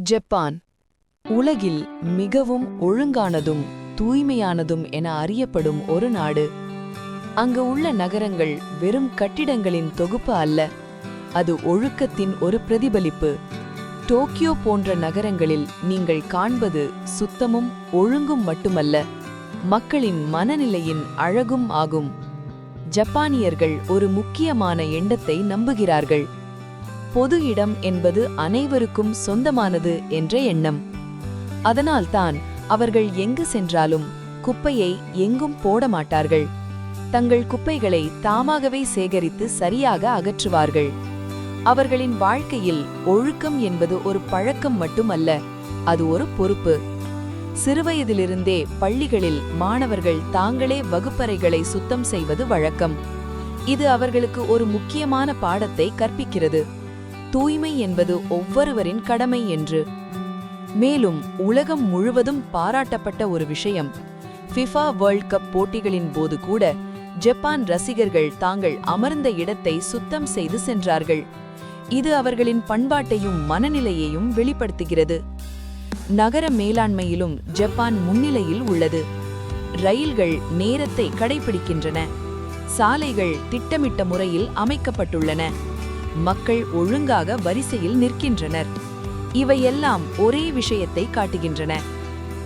Japan உலகில் மிகவும் ஒழுங்கானதும் தூய்மையானதும் என அறியப்படும் ஒரு நாடு. அங்கு உள்ள நகரங்கள் வெறும் கட்டிடங்களின் தொகுப்பு அல்ல, அது ஒழுக்கத்தின் ஒரு பிரதிபலிப்பு. டோக்கியோ போன்ற நகரங்களில் நீங்கள் காண்பது சுத்தமும் ஒழுங்கும் மட்டுமல்ல, மக்களின் மனநிலையின் அழகும் ஆகும். ஜப்பானியர்கள் ஒரு முக்கியமான எண்ணத்தை நம்புகிறார்கள்: பொது இடம் என்பது அனைவருக்கும் சொந்தமானது என்ற எண்ணம். அதனால்தான் அவர்கள் எங்கு சென்றாலும் குப்பையை எங்கும் போட மாட்டார்கள். தங்கள் குப்பைகளை தாமாகவே சேகரித்து சரியாக அகற்றுவார்கள். அவர்களின் வாழ்க்கையில் ஒழுக்கம் என்பது ஒரு பழக்கம் மட்டுமல்ல, அது ஒரு பொறுப்பு. சிறுவயதிலிருந்தே பள்ளிகளில் மாணவர்கள் தாங்களே வகுப்பறைகளை சுத்தம் செய்வது வழக்கம். இது அவர்களுக்கு ஒரு முக்கியமான பாடத்தை கற்பிக்கிறது: தூய்மை என்பது ஒவ்வொருவரின் கடமை என்று. மேலும் உலகம் முழுவதும் பாராட்டப்பட்ட ஒரு விஷயம், ஃபிஃபா வேர்ல்ட் கப் போட்டிகளின் போது கூட ஜப்பான் ரசிகர்கள் தாங்கள் அமர்ந்த இடத்தை சுத்தம் செய்து சென்றார்கள். இது அவர்களின் பண்பாட்டையும் மனநிலையையும் வெளிப்படுத்துகிறது. நகர மேலாண்மையிலும் ஜப்பான் முன்னிலையில் உள்ளது. ரயில்கள் நேரத்தை கடைபிடிக்கின்றன, சாலைகள் திட்டமிட்ட முறையில் அமைக்கப்பட்டுள்ளன, மக்கள் ஒழுங்காக வரிசையில் நிற்கின்றனர். இவையெல்லாம் ஒரே விஷயத்தை காட்டுகின்றன: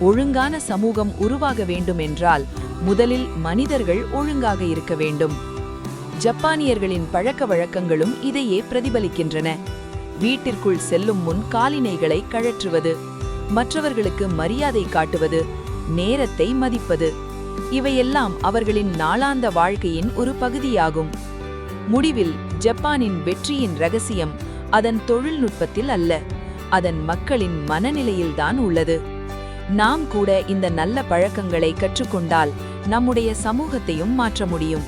ஒழுங்கான சமூகம் உருவாக வேண்டும் என்றால் முதலில் மனிதர்கள் ஒழுங்காக இருக்க வேண்டும். ஜப்பானியர்களின் பழக்க வழக்கங்களும் இதையே பிரதிபலிக்கின்றன. வீட்டிற்குள் செல்லும் முன் காலினைகளை கழற்றுவது, மற்றவர்களுக்கு மரியாதை காட்டுவது, நேரத்தை மதிப்பது, இவையெல்லாம் அவர்களின் நாளாந்த வாழ்க்கையின் ஒரு பகுதியாகும். முடிவில் ஜப்பானின் வெற்றியின் ரகசியம் அதன் தொழில்நுட்பத்தில் அல்ல, அதன் மக்களின் மனநிலையில்தான் உள்ளது. நாம் கூட இந்த நல்ல பழக்கங்களை கற்றுக்கொண்டால் நம்முடைய சமூகத்தையும் மாற்ற முடியும்.